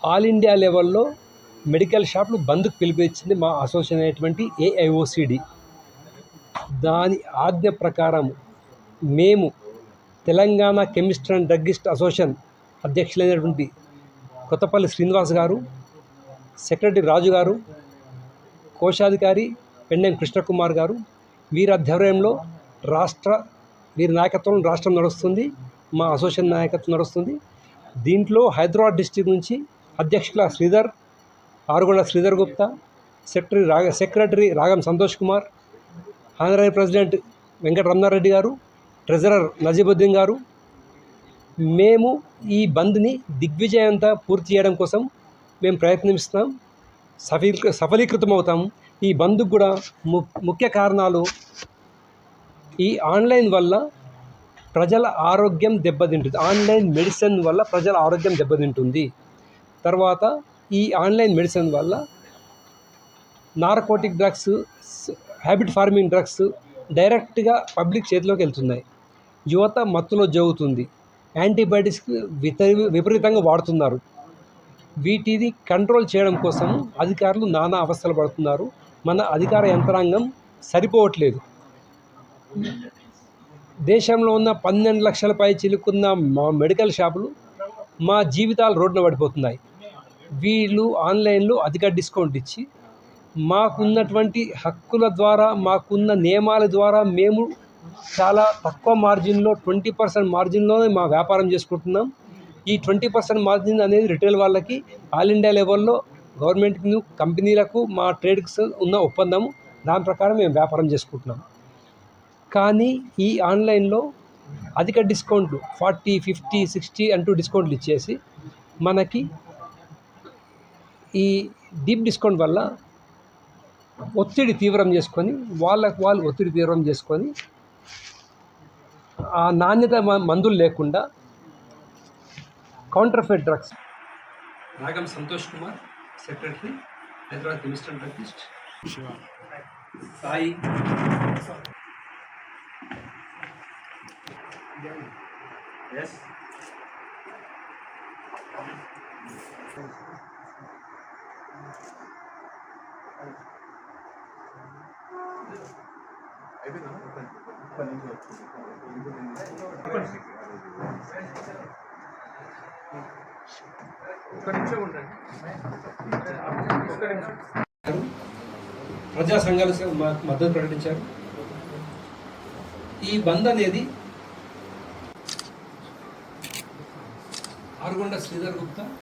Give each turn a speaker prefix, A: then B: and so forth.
A: All India లెవెల్లో medical షాపులు బంద్కు పిలిపించింది మా అసోసియేషన్ అయినటువంటి ఏఐఓసిడి. దాని ఆజ్ఞ ప్రకారం మేము Telangana chemist and druggist association అధ్యక్షులైనటువంటి కొత్తపల్లి శ్రీనివాస్ గారు, సెక్రటరీ రాజు గారు, కోశాధికారి పెండెం కృష్ణకుమార్ గారు, వీరి ఆధ్వర్యంలో వీరి నాయకత్వంలో రాష్ట్రం నడుస్తుంది. మా అసోసియేషన్ నాయకత్వం నడుస్తుంది. దీంట్లో హైదరాబాద్ డిస్టిక్ నుంచి అధ్యక్షుల శ్రీధర్, ఆరుగొండ శ్రీధర్ గుప్తా, సెక్రటరీ రాగం సంతోష్ కుమార్, ఆనరీ ప్రెసిడెంట్ వెంకట రమణారెడ్డి గారు, ట్రెజరర్ నజీబుద్దీన్ గారు, మేము ఈ బంద్ని దిగ్విజయంగా పూర్తి చేయడం కోసం మేము ప్రయత్నిస్తున్నాం. సఫలీకృతం. ఈ బంద్కు కూడా ముఖ్య కారణాలు ఈ ఆన్లైన్ వల్ల ప్రజల ఆరోగ్యం దెబ్బతింటుంది. ఆన్లైన్ మెడిసిన్ వల్ల ప్రజల ఆరోగ్యం దెబ్బతింటుంది. తర్వాత ఈ ఆన్లైన్ మెడిసిన్ వల్ల narcotic drugs, habit farming drugs డైరెక్ట్గా పబ్లిక్ చేతిలోకి వెళ్తున్నాయి. యువత మత్తులో జోగుతుంది. యాంటీబయాటిక్స్ విపరీతంగా వాడుతున్నారు. వీటిని కంట్రోల్ చేయడం కోసం అధికారులు నానా అవస్థలు పడుతున్నారు. మన అధికార యంత్రాంగం సరిపోవట్లేదు. దేశంలో ఉన్న 12 లక్షల పై చిలుకున్న మా మెడికల్ షాపులు మా జీవితాలు రోడ్డున పడిపోతున్నాయి. వీళ్ళు ఆన్లైన్లో అధిక డిస్కౌంట్ ఇచ్చి మాకున్నటువంటి హక్కుల ద్వారా, మాకున్న నియమాల ద్వారా మేము చాలా తక్కువ మార్జిన్లో 20% మార్జిన్లోనే మా వ్యాపారం చేసుకుంటున్నాం. ఈ 20% మార్జిన్ అనేది రిటైల్ వాళ్ళకి ఆల్ ఇండియా లెవెల్లో గవర్నమెంట్కి, కంపెనీలకు, మా ట్రేడ్కి ఉన్న ఒప్పందం. దాని ప్రకారం మేము వ్యాపారం చేసుకుంటున్నాం. కానీ ఈ ఆన్లైన్లో అధిక డిస్కౌంట్లు 40, 50, 60 అంటూ డిస్కౌంట్లు ఇచ్చేసి మనకి ఈ డీప్ డిస్కౌంట్ వల్ల ఒత్తిడి తీవ్రం చేసుకొని వాళ్ళు ఒత్తిడి తీవ్రం చేసుకొని ఆ నాణ్యత మందులు లేకుండా counterfeit drugs. Ragam Santosh Kumar, secretary, Hyderabad chemist and druggist. Sai, S, ప్రజా సంఘాలు మద్దతు ప్రకటించారు. ఈ బంద్ అనేది ఆరుగొండ శ్రీధర్ గుప్తా